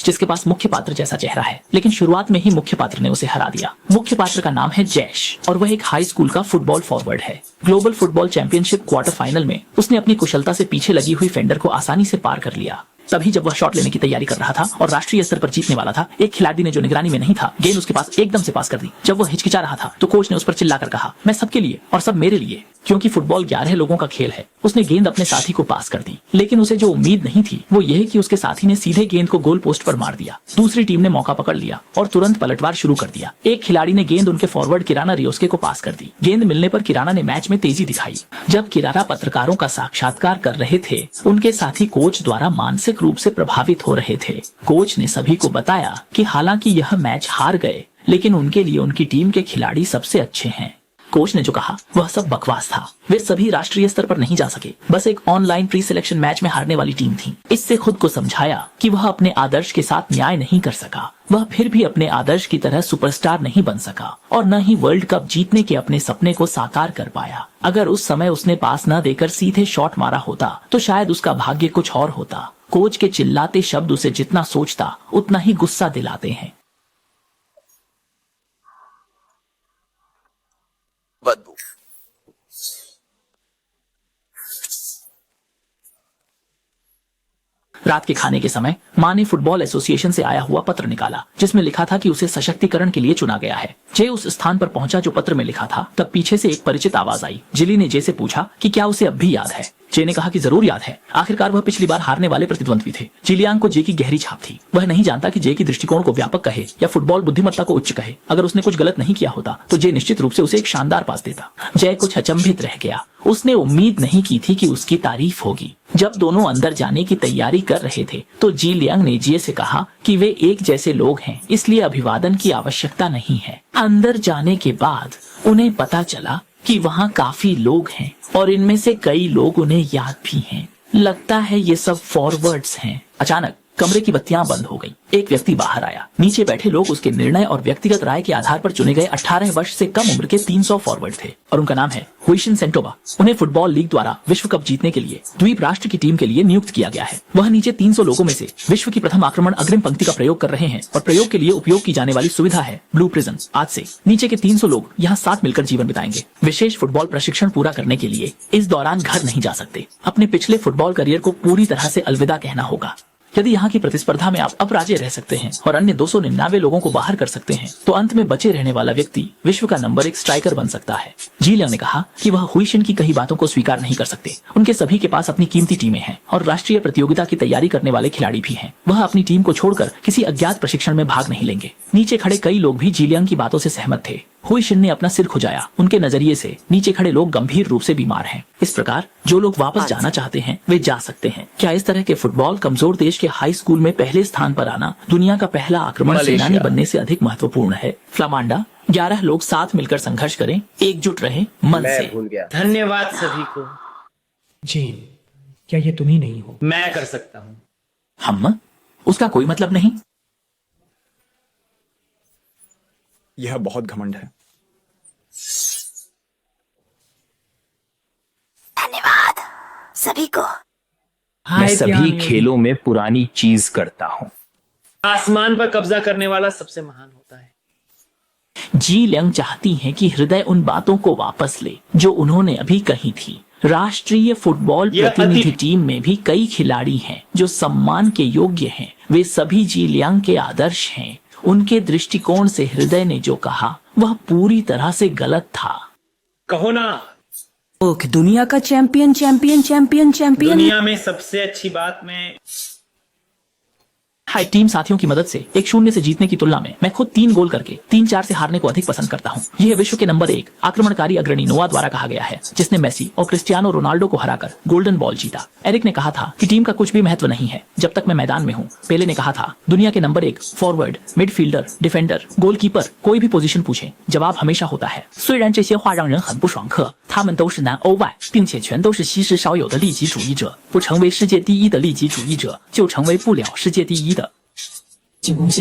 जिसके पास मुख्य पात्र जैसा चेहरा है, लेकिन शुरुआत में ही मुख्य पात्र ने उसे हरा दिया। मुख्य पात्र का नाम है जैश और वह एक हाई स्कूल का फुटबॉल फॉरवर्ड है। Global football championship quarter final में उसने अपनी कुशलता से पीछे लगी हुई फेंडर को आसानी से पार कर लिया। तभी जब वह शॉट लेने की तैयारी कर रहा था और राष्ट्रीय स्तर पर जीतने वाला था, एक खिलाड़ी ने जो निगरानी में नहीं था गेंद उसके पास एकदम से पास कर दी। जब वह हिचकिचा रहा था तो कोच ने उस पर चिल्लाकर कहा, मैं सबके लिए और सब मेरे लिए, क्योंकि फुटबॉल 11 लोगों का खेल है। उसने गेंद अपने साथी को पास कर दी, लेकिन उसे जो उम्मीद नहीं थी वो यह कि उसके साथी ने सीधे गेंद को गोल पोस्ट पर मार दिया। दूसरी टीम ने मौका पकड़ लिया और तुरंत पलटवार शुरू कर दिया। एक खिलाड़ी ने गेंद उनके फॉरवर्ड किराना रियोस्के को पास कर दी। गेंद मिलने पर किराना ने मैच में तेजी दिखाई। जब किराना पत्रकारों का साक्षात्कार कर रहे थे, उनके साथी कोच द्वारा मानसिक रूप से प्रभावित हो रहे थे। कोच ने सभी को बताया कि हालांकि यह मैच हार गए, लेकिन उनके लिए उनकी टीम के खिलाड़ी सबसे अच्छे हैं। कोच ने जो कहा वह सब बकवास था। वे सभी राष्ट्रीय स्तर पर नहीं जा सके, बस एक ऑनलाइन प्री सिलेक्शन मैच में हारने वाली टीम थी। इससे खुद को समझाया कि वह अपने आदर्श के साथ न्याय नहीं कर सका। वह फिर भी अपने आदर्श की तरह सुपरस्टार नहीं बन सका और न ही वर्ल्ड कप जीतने के अपने सपने को साकार कर पाया। अगर उस समय उसने पास न देकर सीधे शॉट मारा होता तो शायद उसका भाग्य कुछ और होता। कोच के चिल्लाते शब्द उसे जितना सोचता उतना ही गुस्सा दिलाते हैं। बदबू। रात के खाने के समय मां ने फुटबॉल एसोसिएशन से आया हुआ पत्र निकाला, जिसमें लिखा था कि उसे सशक्तिकरण के लिए चुना गया है। जे उस स्थान पर पहुंचा जो पत्र में लिखा था, तब पीछे से एक परिचित आवाज आई। जिली ने जे से पूछा कि क्या उसे अब भी याद है। जे ने कहा कि जरूर याद है, आखिरकार वह पिछली बार हारने वाले प्रतिद्वंद्वी थे। जिलियांग को जे की गहरी छाप थी। वह नहीं जानता कि जे की दृष्टिकोण को व्यापक कहे या फुटबॉल बुद्धिमत्ता को उच्च कहे। अगर उसने कुछ गलत नहीं किया होता तो जे निश्चित रूप से उसे एक शानदार पास देता। जय कुछ अचंभित रह गया। उसने उम्मीद नहीं की थी कि उसकी तारीफ होगी। जब दोनों अंदर जाने की तैयारी कर रहे थे तो जिलियांग ने जे से कहा कि वे एक जैसे लोग हैं, इसलिए अभिवादन की आवश्यकता नहीं है। अंदर जाने के बाद उन्हें पता चला कि वहाँ काफी लोग हैं और इनमें से कई लोग उन्हें याद भी हैं। लगता है ये सब फॉरवर्ड्स हैं। अचानक कमरे की बत्तियां बंद हो गई। एक व्यक्ति बाहर आया। नीचे बैठे लोग उसके निर्णय और व्यक्तिगत राय के आधार पर चुने गए 18 वर्ष से कम उम्र के 300 फॉरवर्ड थे और उनका नाम है हुइशिन सेंटोबा। उन्हें फुटबॉल लीग द्वारा विश्व कप जीतने के लिए द्वीप राष्ट्र की टीम के लिए नियुक्त किया गया है। वह नीचे 300 लोगों में से विश्व की प्रथम आक्रमण अग्रिम पंक्ति का प्रयोग कर रहे हैं और प्रयोग के लिए उपयोग की जाने वाली सुविधा है ब्लू प्रिजन। आज से नीचे के 300 लोग यहाँ साथ मिलकर जीवन बिताएंगे। विशेष फुटबॉल प्रशिक्षण पूरा करने के लिए इस दौरान घर नहीं जा सकते। अपने पिछले फुटबॉल करियर को पूरी तरह से अलविदा कहना होगा। यदि यहाँ की प्रतिस्पर्धा में आप अपराजय रह सकते हैं और अन्य 299 लोगों को बाहर कर सकते हैं, तो अंत में बचे रहने वाला व्यक्ति विश्व का नंबर 1 स्ट्राइकर बन सकता है। जिलियांग ने कहा कि वह हुइशिन की कही बातों को स्वीकार नहीं कर सकते। उनके सभी के पास अपनी कीमती टीमें हैं और राष्ट्रीय प्रतियोगिता की तैयारी करने वाले खिलाड़ी भी हैं। वह अपनी टीम को छोड़कर किसी अज्ञात प्रशिक्षण में भाग नहीं लेंगे। नीचे खड़े कई लोग भी जिलियांग की बातों से सहमत थे। हुइशिन ने अपना सिर खुजाया। उनके नजरिए से नीचे खड़े लोग गंभीर रूप से बीमार हैं। इस प्रकार जो लोग वापस जाना चाहते हैं वे जा सकते हैं। क्या इस तरह के फुटबॉल कमजोर देश के हाई स्कूल में पहले स्थान पर आना दुनिया का पहला आक्रमण सेनानी बनने से अधिक महत्वपूर्ण है? फ्लामांडा 11 लोग साथ मिलकर संघर्ष करें, एकजुट रहें मन से। धन्यवाद सभी को। जेन, क्या ये तुम ही नहीं हो? मैं कर सकता हूँ। हम? उसका कोई मतलब नहीं। यह बहुत घमंड है। धन्यवाद सभी को। मैं सभी खेलों में पुरानी चीज करता हूँ। आसमान पर कब्जा करने वाला सबसे महान होता है। जिलियांग चाहती हैं कि हृदय उन बातों को वापस ले जो उन्होंने अभी कही थी। राष्ट्रीय फुटबॉल प्रतिनिधि टीम में भी कई खिलाड़ी हैं जो सम्मान के योग्य हैं। वे सभी जिलियांग के आदर्श हैं। उनके दृष्टिकोण से हृदय ने जो कहा वह पूरी तरह से गलत था। कहो ना, दुनिया का चैंपियन चैंपियन चैंपियन चैंपियन। दुनिया में सबसे अच्छी बात में हाई टीम साथियों की मदद से 1-0 से जीतने की तुलना में मैं खुद 3 गोल करके 3-4 से हारने को अधिक पसंद करता हूँ। यह विश्व के नंबर 1 आक्रमणकारी अग्रणी नोआ द्वारा कहा गया है, जिसने मेसी और क्रिस्टियानो रोनाल्डो को हराकर गोल्डन बॉल जीता। एरिक ने कहा था कि टीम का कुछ भी महत्व नहीं है जब तक मैं मैदान में हूँ। पेले ने कहा था दुनिया के number 1 forward, midfielder, defender, goalkeeper, कोई भी पोजीशन पूछे जवाब हमेशा होता है। 虽然这些话让人很不爽客，他们都是南欧外，并且全都是稀世少有的利己主义者。不成为世界第一的利己主义者，就成为不了世界第一的。进攻线。